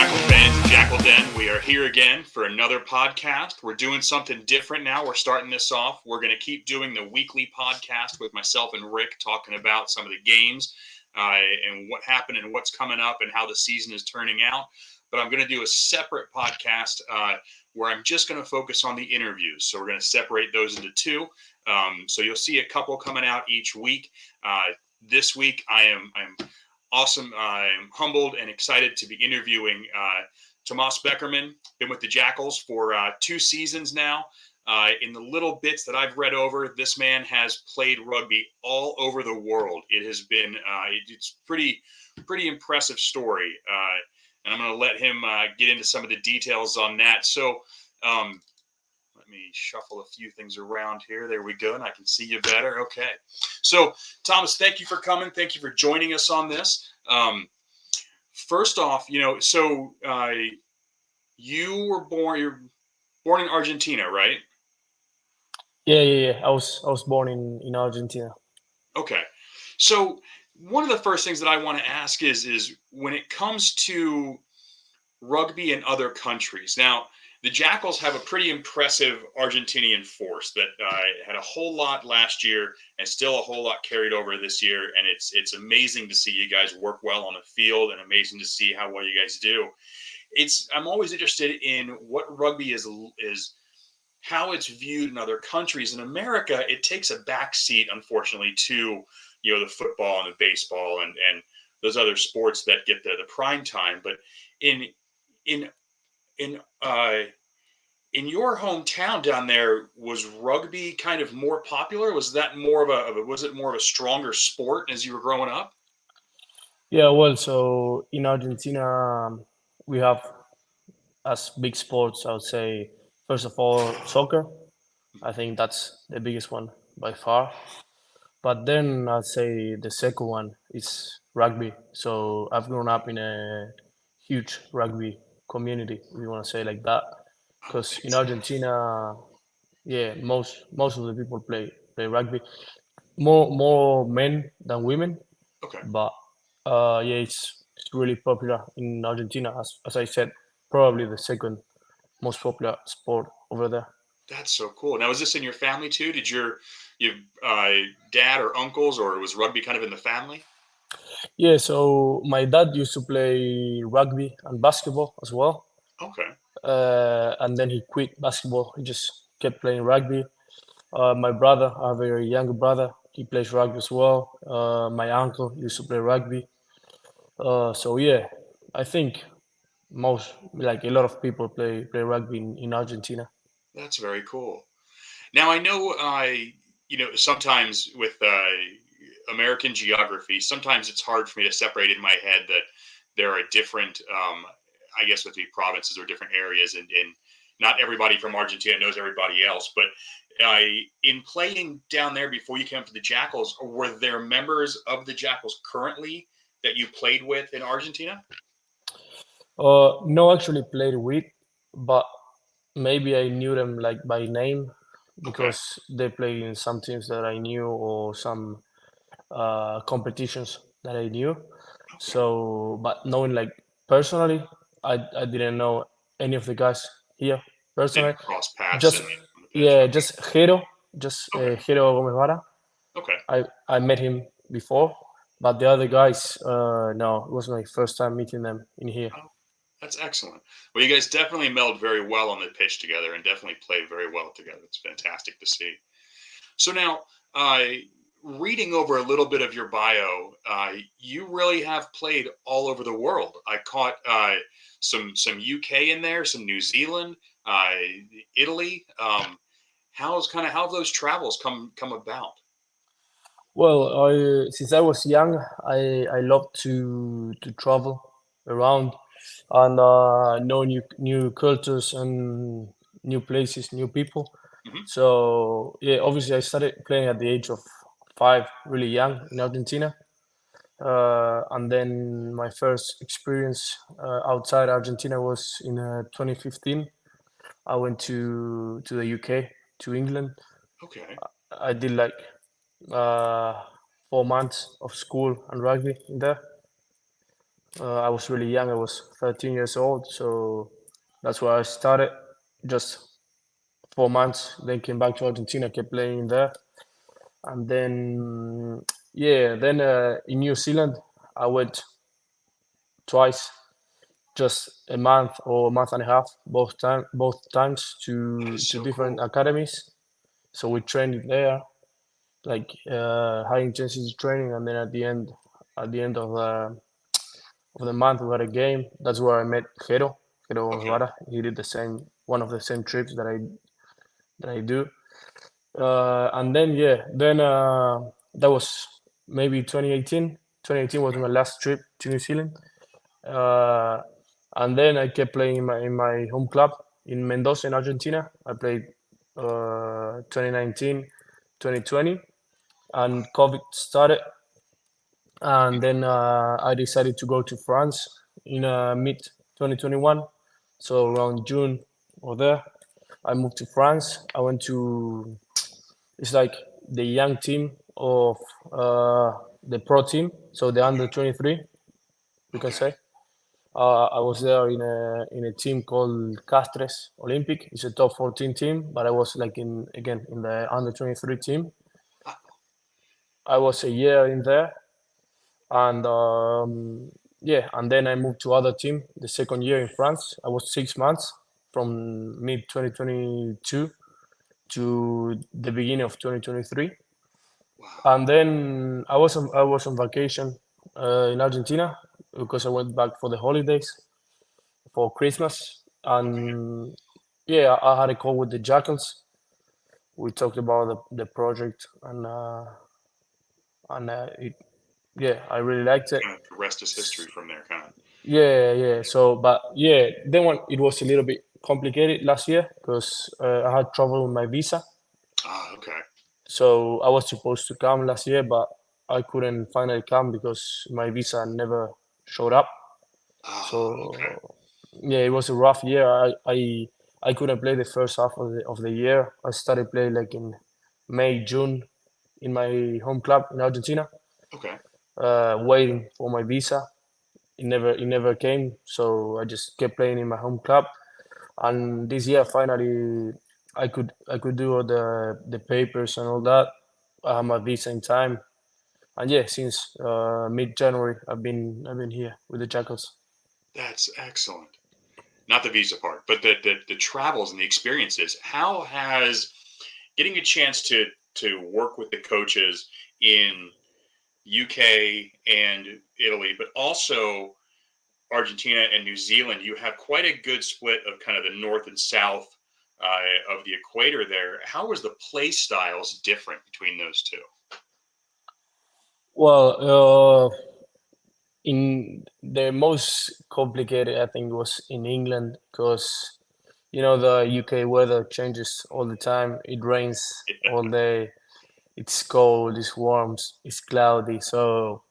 Jackal fans, Jakl Den. We are here again for another podcast. We're doing something different now. We're starting this off. We're going to keep doing the weekly podcast with myself and Rick talking about some of the games and what happened and what's coming up and how the season is turning out. But I'm going to do a separate podcast where I'm just going to focus on the interviews. So we're going to separate those into two. So you'll see a couple coming out each week. This week, I'm awesome. I'm humbled and excited to be interviewing Tomas Bekerman. Been with the Jackals for 2 seasons now. In the little bits that I've read over, this man has played rugby all over the world. It has been it's pretty impressive story. And I'm going to let him get into some of the details on that. So let me shuffle a few things around here. There we go. And I can see you better. Okay. So, Thomas, thank you for coming. Thank you for joining us on this. First off, so you're born in Argentina, right? Yeah. I was born in Argentina. Okay. So one of the first things that I want to ask is when it comes to rugby in other countries. Now, the Jackals have a pretty impressive Argentinian force that had a whole lot last year and still a whole lot carried over this year. And it's amazing to see you guys work well on the field and amazing to see how well you guys do. I'm always interested in what rugby is how it's viewed in other countries. In America, it takes a backseat, unfortunately, to the football and the baseball and those other sports that get the prime time. But in your hometown down there, was rugby kind of more popular? Was that was it more of a stronger sport as you were growing up? Yeah, well, so in Argentina, we have as big sports, I would say, first of all, soccer. I think that's the biggest one by far. But then I'd say the second one is rugby. So I've grown up in a huge rugby community, if you want to say like that. Oh, Because in fantastic. Argentina, yeah, most of the people play rugby. More men than women, Okay. but yeah, it's really popular in Argentina. As I said, probably the second most popular sport over there. That's so cool. Now, is this in your family too? Did your dad or uncles, or was rugby kind of in the family? Yeah, so my dad used to play rugby and basketball as well, Okay. and then he quit basketball. He just kept playing rugby. My brother, I have a younger brother. He plays rugby as well. My uncle used to play rugby. So yeah, I think most like a lot of people play rugby in Argentina. That's very cool. Now, I know, sometimes with American geography, sometimes it's hard for me to separate in my head that there are different, I guess, with the provinces or different areas, and not everybody from Argentina knows everybody else. But in playing down there before you came up to the Jackals, were there members of the Jackals currently that you played with in Argentina? No, actually played with, but maybe I knew them like by name Okay. because they played in some teams that I knew or some competitions that I knew. Okay. So, but knowing like personally, I didn't know any of the guys here personally. Didn't cross paths Just on the pitch. yeah, just Hero, just Okay. Hero Gomez Vara. Okay. I met him before, but the other guys, no, it was my first time meeting them in here. Okay. That's excellent. Well, you guys definitely meld very well on the pitch together and definitely play very well together. It's fantastic to see. So now, uh, reading over a little bit of your bio, you really have played all over the world. I caught some UK in there, some New Zealand, uh, Italy. How have those travels come about? Well, since I was young, I love to travel around and know new cultures and new places, new people. Hmm. So yeah, obviously I started playing at the age of 5, really young in Argentina, and then my first experience outside Argentina was in 2015. I went to the UK, to England. Okay. I did like uh, 4 months of school and rugby in there. I was really young. I was 13 years old, so that's where I started. Just 4 months, then came back to Argentina, kept playing there, and then yeah, then in New Zealand, I went twice, just a month or a month and a half, both times That to is so different cool. academies. So we trained there, like high intensity training, and then at the end of the month, we had a game. That's where I met Jero Okay. Gonzalez. He did the same, one of the same trips that I do. And then yeah, then that was maybe 2018. 2018 was Okay. my last trip to New Zealand. Uh, and then I kept playing in my home club in Mendoza in Argentina. I played 2019, 2020, and COVID started, and then I decided to go to France in mid 2021. So around June or there, I moved to France. I went to, it's like the young team of the pro team, so the under Okay. 23, we can Okay. say. I was there in a team called Castres Olympic. It's a top 14 team, but I was like in again in the under 23 team. Uh, I was a year in there, and yeah, and then I moved to other team the second year in France. I was 6 months from mid 2022 to the beginning of 2023, wow. and then I was on vacation in Argentina because I went back for the holidays for Christmas, Okay. and yeah, I had a call with the Jackals. We talked about the project, and yeah, I really liked it. Kind of the rest is history from there, kind of. Yeah, yeah. So, but yeah, then when it was a little bit complicated last year because I had trouble with my visa. Ah, okay. So I was supposed to come last year, but I couldn't finally come because my visa never showed up. Ah, okay. So yeah, it was a rough year. I couldn't play the first half of the year. I started playing like in May, June in my home club in Argentina, Okay. waiting for my visa. It never came, so I just kept playing in my home club. And this year, finally, I could do all the papers and all that. I have my visa in time, and yeah, since mid January, I've been here with the Jackals. That's excellent. Not the visa part, but the travels and the experiences. How has getting a chance to work with the coaches in UK and Italy, but also Argentina and New Zealand, you have quite a good split of kind of the north and south of the equator there. How was the play styles different between those two? Well, in the most complicated, I think, was in England because you know the UK weather changes all the time. It rains Yeah. all day. It's cold. It's warm. It's cloudy. So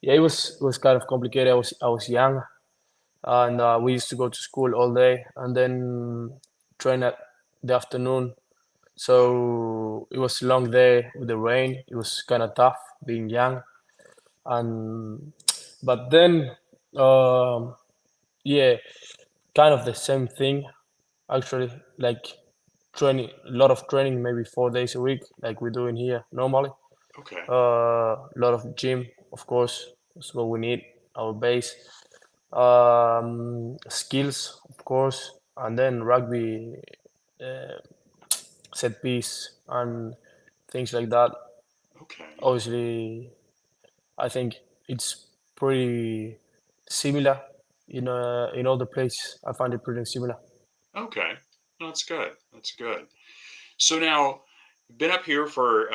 yeah, it was kind of complicated. I was young, and we used to go to school all day and then train at the afternoon. Wow. So it was a long day with the rain. It was kind of tough being young, and but then um, yeah, kind of the same thing actually. Like training, a lot of training, maybe 4 days a week, like we're doing here normally. Okay. A lot of gym, of course, that's what we need. Our base, skills, of course, and then rugby, uh, set piece, and things like that. Okay. Obviously, I think it's pretty similar in all the places. I find it pretty similar. Okay. That's good. That's good. So now, been up here for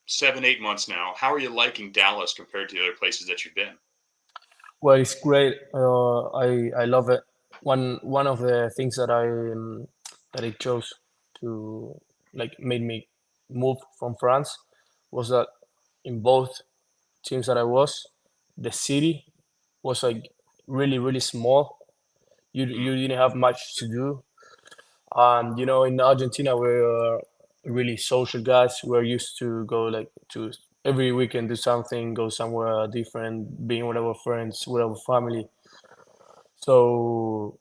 7 8 months now. How are you liking Dallas compared to the other places that you've been? Well, it's great. I love it. One of the things that I chose to like made me move from France was that in both teams that I was, the city was like really small. Mm, You didn't have much to do. And you know, in Argentina, we're really social guys. We're used to go like to every weekend do something, go somewhere different, being with our friends, with our family. So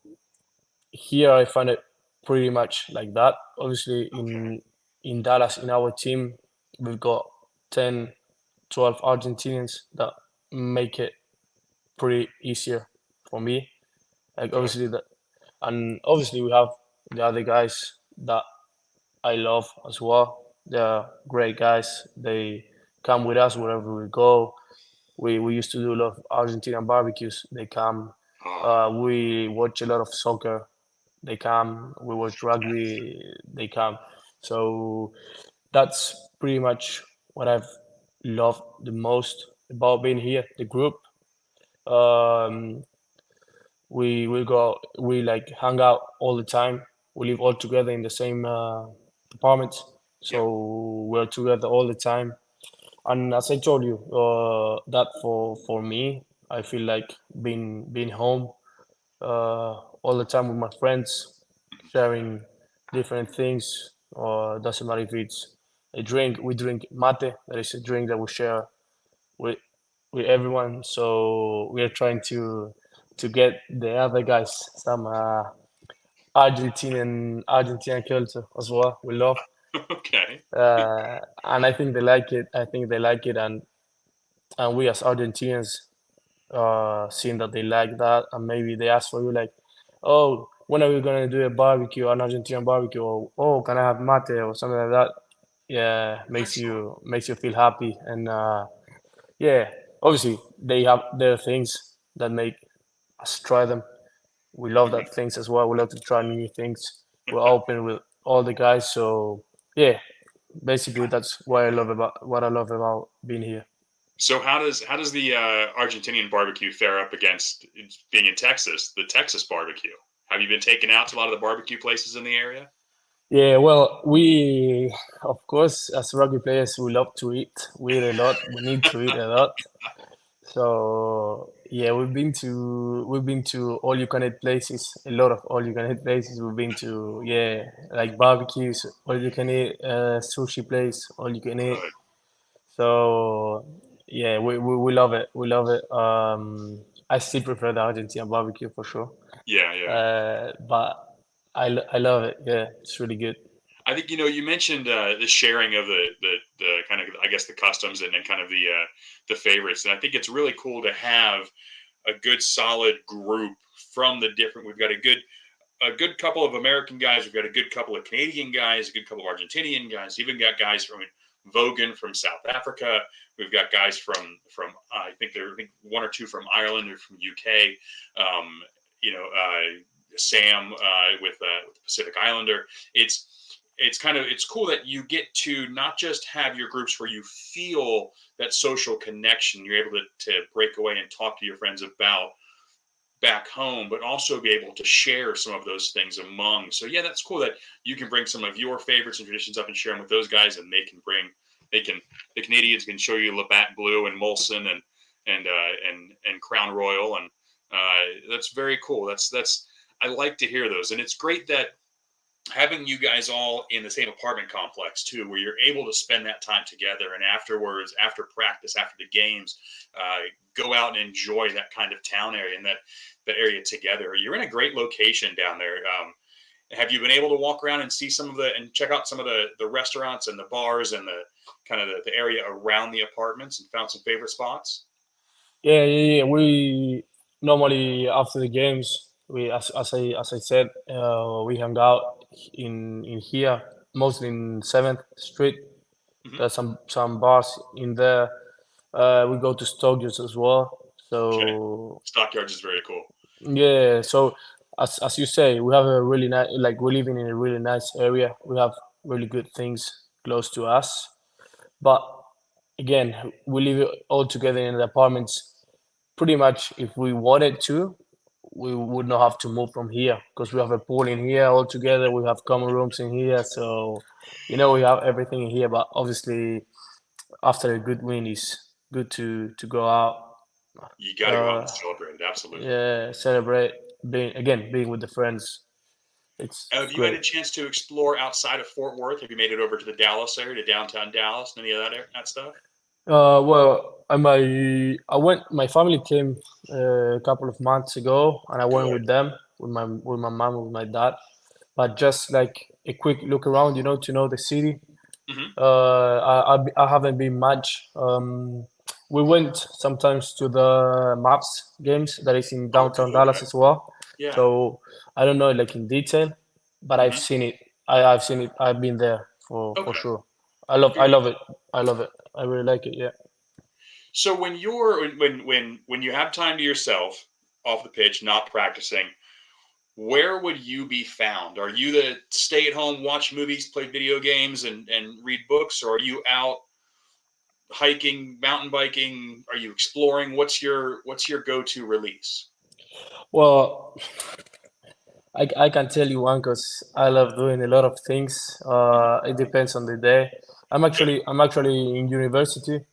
here I find it pretty much like that. Obviously, Okay. in Dallas, in our team, we've got 10, 12 Argentinians that make it pretty easier for me. Like Good. obviously that, and obviously we have the other guys that I love as well. They're great guys. They come with us wherever we go. We used to do a lot of Argentinian barbecues. They come. Oh, We watch a lot of soccer. They come. We watch yes. rugby. They come. So that's pretty much what I've loved the most about being here. The group. Um, we like hang out all the time. We live all together in the same apartments, Yep. so we're together all the time. And as I told you, that for me, I feel like being home all the time with my friends, sharing different things. Or doesn't matter if it's a drink. We drink mate. That is a drink that we share with with everyone. So we are trying to get the other guys some Argentinian culture as well. We love, Okay. and I think they like it. I think they like it, and we as Argentinians seeing that they like that, and maybe they ask for you like, oh, when are we gonna do a barbecue, an Argentinian barbecue, or oh, can I have mate or something like that? Yeah, Excellent. makes you feel happy, and yeah, obviously they have their things that make us try them. We love Mhm. that things as well. We love to try new things. We're open with all the guys, so yeah, basically that's what I love about being here. So how does the Argentinian barbecue fare up against being in Texas, the Texas barbecue? Have you been taken out to a lot of the barbecue places in the area? Yeah, well, we of course as rugby players we love to eat. We eat a lot. We need to eat a lot. So yeah, we've been to all you can eat places, a lot of all you can eat places. We've been to yeah, like barbecues, all you can eat, sushi place, all you can eat. Good. So yeah, we love it. We love it. I still prefer the Argentine barbecue for sure. Yeah, yeah. But I love it. Yeah, it's really good. I think you mentioned the sharing of the kind of I guess the customs and kind of the favorites, and I think it's really cool to have a good solid group from the different. We've got a good couple of American guys. We've got a good couple of Canadian guys, a good couple of Argentinian guys. Even got guys from Vogan from South Africa. We've got guys from I think one or two from Ireland or from UK. Um, Sam with the Pacific Islander. It's cool that you get to not just have your groups where you feel that social connection. You're able to break away and talk to your friends about back home, but also be able to share some of those things among. So yeah, that's cool that you can bring some of your favorites and traditions up and share them with those guys, and they can the Canadians can show you Labatt Blue and Molson and Crown Royal, and that's very cool. That's I like to hear those, and it's great that having you guys all in the same apartment complex too, where you're able to spend that time together, and afterwards, after practice, after the games, go out and enjoy that kind of town area and that area together. You're in a great location down there. Have you been able to walk around and see some of and check out some of the restaurants and the bars and the kind of the area around the apartments and found some favorite spots? Yeah. We normally after the games, we as I said, we hang out in here, mostly in Seventh Street. Hmm. There's some bars in there. We go to Stokes as well. Okay, So Stockyards is very cool. yeah, so as you say, we have a really nice like we're living in a really nice area. We have really good things close to us. But again, we live all together in the apartments. Pretty much, if we wanted to, we would not have to move from here because we have a pool in here all together. We have common rooms in here, so we have everything in here. But obviously, after a good win, it's good to go out, You got to go out and uh, celebrate it. Absolutely. yeah, celebrate being with the friends. It's Have you had great. a chance to explore outside of Fort Worth? Have you made it over to the Dallas area, to downtown Dallas, and any of that stuff? Well, I went. My family came a couple of months ago, and I went Good. with them, with my mom, with my dad. But just like a quick look around, to know the city. Hmm. I haven't been much. We went sometimes to the Maps games that is in Oh, downtown okay. Dallas as well. Yeah. So I don't know it like in detail, but I've Hmm. seen it. I've seen it. I've been there for Okay. sure. I Good. love it. I love it. I really like it. Yeah. So when you have time to yourself off the pitch, not practicing, where would you be found? Are you the stay at home, watch movies, play video games, and read books, or are you out hiking, mountain biking? Are you exploring? What's your go to release? Well, I can tell you one because I love doing a lot of things. Mhm. It depends on the day. Yeah, I'm actually in university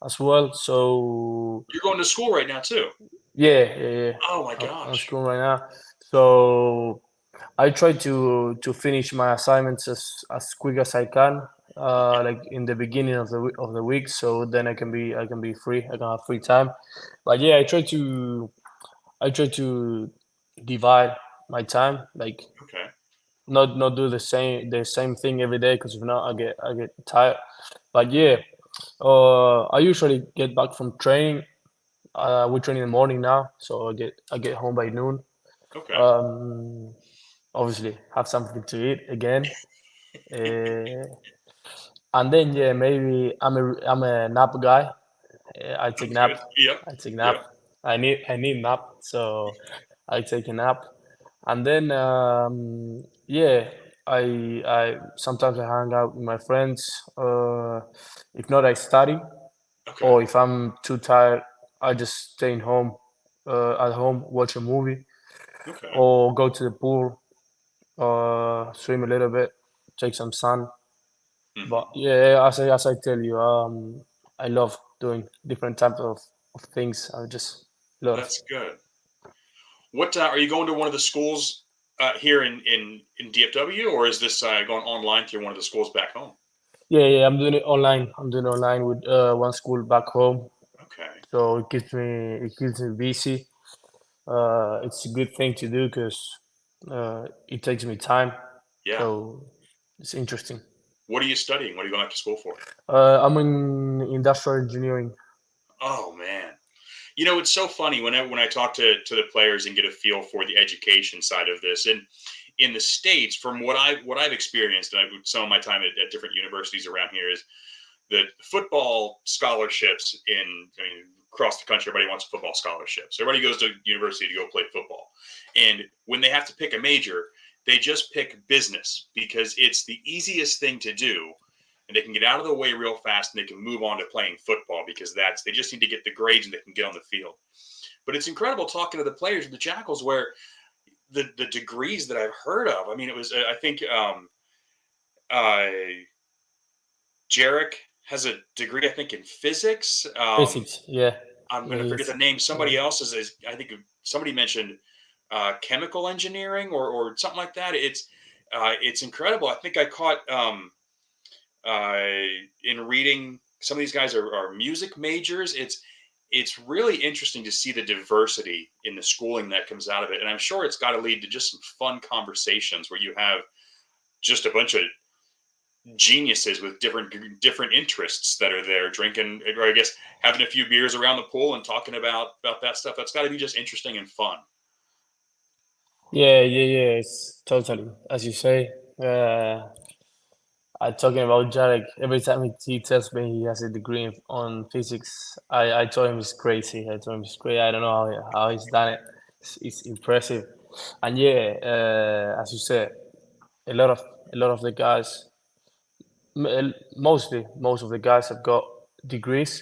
as well. So you're going to school right now too. yeah. Oh my I'm gosh. school right now. So I try to finish my assignments as quick as I can, Okay. like in the beginning of the week. So then I can be free. I can have free time. But yeah, I try to divide my time, like Okay. not do the same thing every day because if not I get tired. But yeah, I usually get back from training. We train in the morning now, so I get home by noon. Okay. Um, Obviously have something to eat again, uh, and then yeah, maybe I'm a nap guy. I take That's good. nap. Yep. I take nap. Yep. I need nap, so I take a nap, and then yeah, I sometimes I hang out with my friends. If not, I study, Okay. or if I'm too tired, I just stay in home, at home, watch a movie, Okay. or go to the pool, swim a little bit, take some sun. Hmm. But yeah, as I tell you, I love doing different types of things. I just love. That's good. What are you going to one of the schools here in DFW, or is this going online through one of the schools back home? Yeah. I'm doing it online. I'm doing it online with one school back home, Okay. so it keeps me busy. It's a good thing to do because it takes me time, Yeah. so it's interesting. What are you studying? What are you going back to school for? I'm in industrial engineering. Oh man. It's so funny when I talk to the players and get a feel for the education side of this. And in the states, from what I've experienced, and some of my time at different universities around here, is that football scholarships across the country, everybody wants a football scholarship. So everybody goes to university to go play football. And when they have to pick a major, they just pick business because it's the easiest thing to do. And they can get out of the way real fast and they can move on to playing football because they just need to get the grades and they can get on the field. But it's incredible talking to the players of the Jackals where the degrees that I've heard of. I mean, it was I think uh, Jarek has a degree, I think, in physics. Physics, yeah. I'm going to forget He's the name. yeah. Somebody else is I think somebody mentioned chemical engineering or something like that. It's incredible. I think I caught uh, in reading some of these guys are music majors. It's really interesting to see the diversity in the schooling that comes out of it, and I'm sure it's got to lead to just some fun conversations where you have just a bunch of geniuses with different interests that are there drinking, or I guess having a few beers around the pool and talking about that stuff. That's got to be just interesting and fun. Yeah. It's totally as you say. I talking about Jarek. Every time he tells me he has a degree on physics, I told him it's crazy. I told him it's crazy. I don't know how he's done it. It's impressive, and yeah, as you said, a lot of a lot of the guys, mostly most of the guys have got degrees.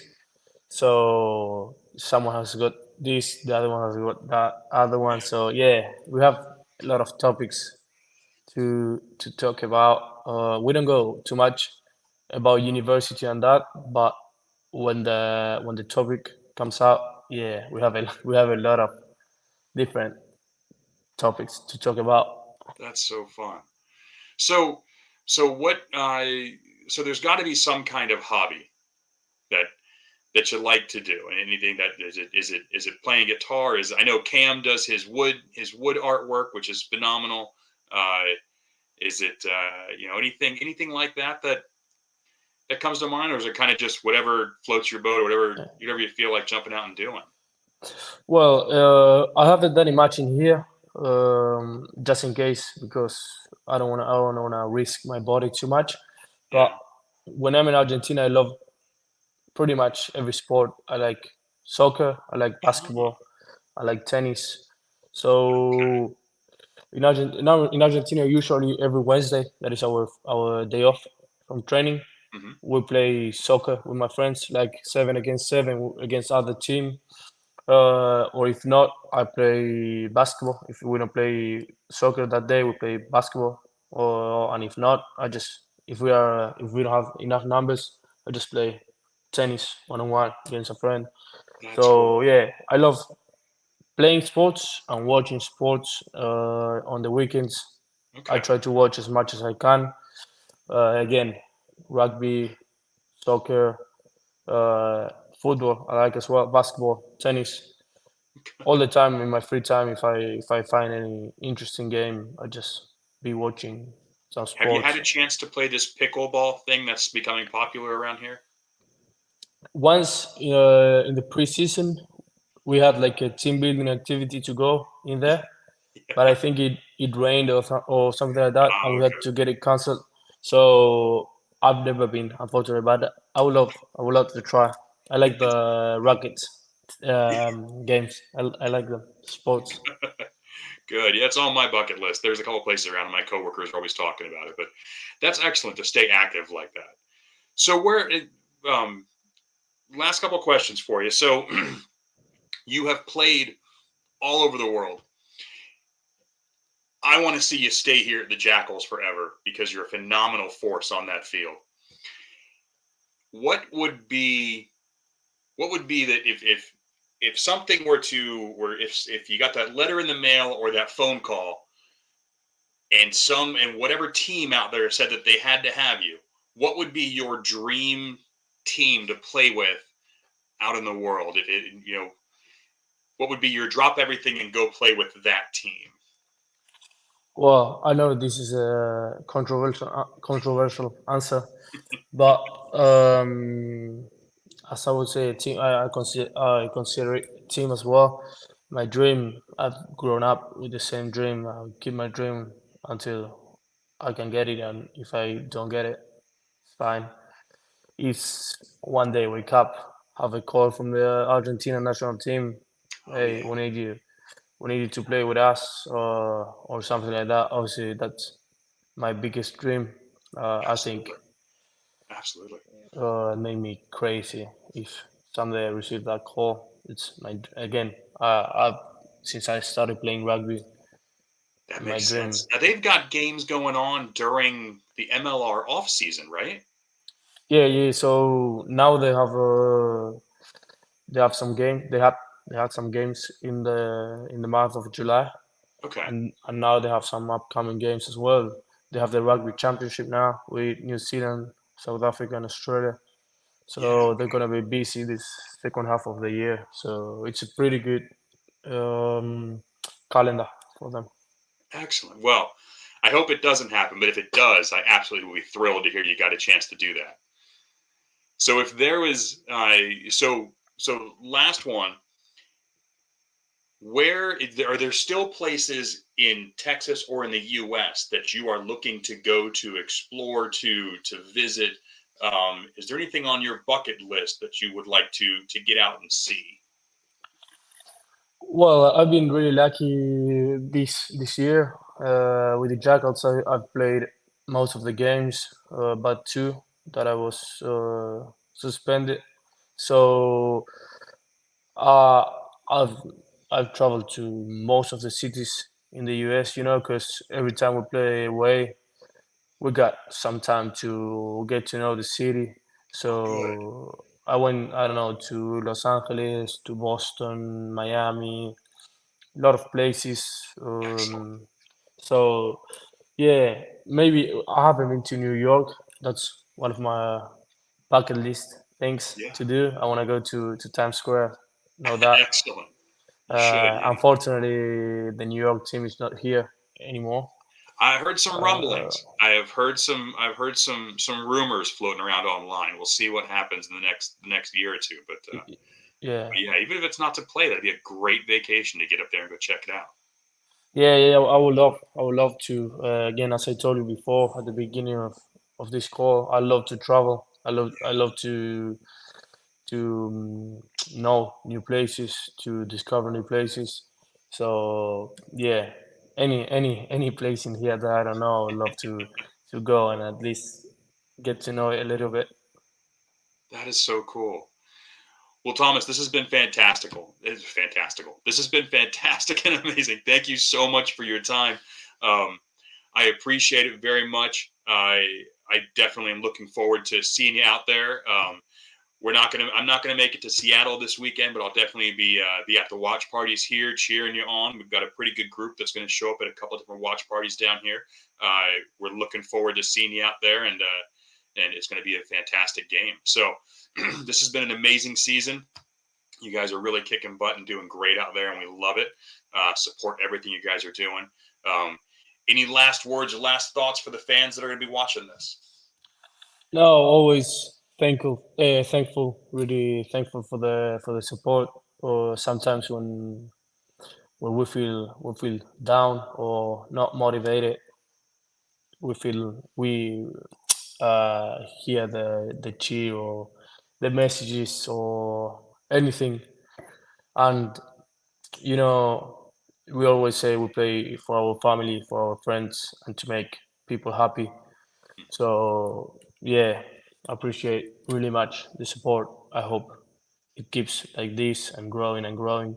So someone has got this, the other one has got that other one. So yeah, we have a lot of topics to talk about. We don't go too much about university and that, but when the topic comes out, yeah, we have a lot of different topics to talk about. That's so fun. So so what? So there's got to be some kind of hobby that that you like to do, and anything that is it playing guitar? Is I know Cam does his wood artwork, which is phenomenal. Uh, is it anything like that comes to mind, or is it kind of just whatever floats your boat, or whatever you feel like jumping out and doing? Well, I haven't done it much in here, just in case, because I don't wanna risk my body too much. But Yeah. when I'm in Argentina, I love pretty much every sport. I like soccer, I like Oh, basketball, I like tennis. okay. So in Argentina, usually every Wednesday, that is our day off from training. Hmm. We play soccer with my friends, like 7 against 7 against other team. Or if not, I play basketball. If we don't play soccer that day, we play basketball. And if not, if we don't have enough numbers, I just play tennis 1-on-1 against a friend. That's So cool. yeah, I love playing sports and watching sports on the weekends. I Okay. try to watch as much as I can. Again, rugby, soccer, uh, football. I like as well, basketball, tennis. All the time in my free time, if I find any interesting game, I just be watching some Have you had sports. a chance to play this pickleball thing that's becoming popular around here? Once in the preseason, we had like a team building activity to go in there, but I think it rained or something like that, Ah, and we had okay. to get it cancelled. So I've never been, unfortunately, but I would love to try. I like the rackets games. I like them sports. Good. Yeah, it's on my bucket list. There's a couple places around, and my coworkers are always talking about it. But that's excellent to stay active like that. So, um, last couple questions for you. So, you have played all over the world. I want to see you stay here at the Jackals forever because you're a phenomenal force on that field. What would be that if something were to where if you got that letter in the mail or that phone call and whatever team out there said that they had to have you, what would be your dream team to play with out in the world? If it, what would be your drop everything and go play with that team? Well, I know this is a controversial answer, but as I would say, a team I consider it team as well. My dream. I've grown up with the same dream. I'll keep my dream until I can get it, and if I don't get it, it's fine. If one day wake up, have a call from the Argentina national team, Oh hey, yeah, we need you to play with us, or something like that. Obviously, that's my biggest dream. I think absolutely, absolutely. it made me crazy if someday I receive that call. It's my again. I've since I started playing rugby, That my makes dream. sense. Now they've got games going on during the MLR off season, right? Yeah, yeah. So now they have some game. They had some games in the month of July, Okay. and now they have some upcoming games as well. They have the rugby championship now with New Zealand, South Africa, and Australia. Yeah. So they're gonna be busy this second half of the year. So it's a pretty good um, calendar for them. Excellent. Well, I hope it doesn't happen, but if it does, I absolutely will be thrilled to hear you got a chance to do that. So if there was, last one, are there still places in Texas or in the U.S. that you are looking to go to explore to visit? Is there anything on your bucket list that you would like to get out and see? Well, I've been really lucky this year with the Jackals. I've played most of the games, but two that I was suspended. So uh, I've I've traveled to most of the cities in the US, because every time we play away, we got some time to get to know the city. Oh, good. So I went, I don't know, to Los Angeles, to Boston, Miami, a lot of places. Excellent. So yeah, maybe I haven't been to New York. That's one of my bucket list. things Yeah. to do. I want to go to Times Square. Know that. Excellent. You should. Yeah. Unfortunately, the New York team is not here anymore. I heard some Uh, rumblings. I have heard some. I've heard some rumors floating around online. We'll see what happens in the next year or two. yeah, But yeah, even if it's not to play, that'd be a great vacation to get up there and go check it out. yeah. I would love to. Again, as I told you before at the beginning of this call, I love to travel. I love to know new places, to discover new places. So yeah, any place in here that I don't know, I would love to go and at least get to know it a little bit. That is so cool. Well, Thomas, this has been fantastical. It's fantastical. This has been fantastic and amazing. Thank you so much for your time. Um, I appreciate it very much. I definitely am looking forward to seeing you out there. I'm not gonna make it to Seattle this weekend, but I'll definitely be at the watch parties here, cheering you on. We've got a pretty good group that's going to show up at a couple of different watch parties down here. We're looking forward to seeing you out there, and it's going to be a fantastic game. So this has been an amazing season. You guys are really kicking butt and doing great out there, and we love it. Support everything you guys are doing. Um, any last words or last thoughts for the fans that are going to be watching this? No, always thankful, really thankful for the support. Or sometimes when we feel down or not motivated, we hear the cheer or the messages or anything, and you know we always say we play for our family, for our friends, and to make people happy. So yeah, I appreciate really much the support. I hope it keeps like this and growing and growing.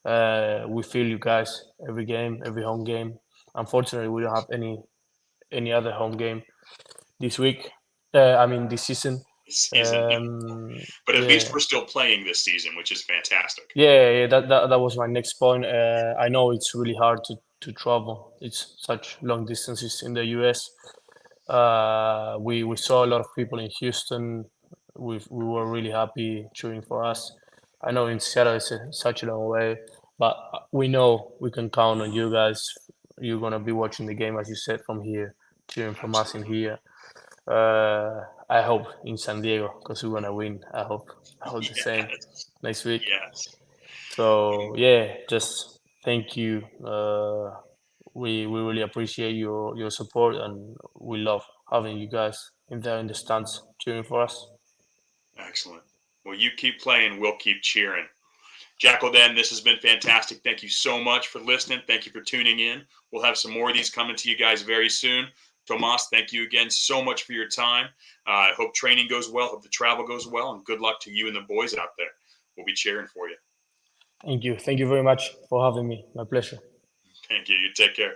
We feel you guys every game, every home game. Unfortunately, we don't have any other home game this week. I mean this season. This season, but at least Yeah, we're still playing this season, which is fantastic. yeah. That was my next point. I know it's really hard to travel. It's such long distances in the US. We saw a lot of people in Houston. We were really happy cheering for us. I know in Seattle it's such a long way, but we know we can count on you guys. You're gonna be watching the game as you said from here, cheering from us in Absolutely. here. I hope in San Diego because we're gonna win. I hope the same Yes. next week. Yes. So yeah, just thank you. We really appreciate your support and we love having you guys in there in the stands cheering for us. Excellent. Well, you keep playing. We'll keep cheering. Jakl, then, this has been fantastic. Thank you so much for listening. Thank you for tuning in. We'll have some more of these coming to you guys very soon. Tomas, thank you again so much for your time. I hope training goes well. Hope the travel goes well. And good luck to you and the boys out there. We'll be cheering for you. Thank you. Thank you very much for having me. My pleasure. Thank you. You take care.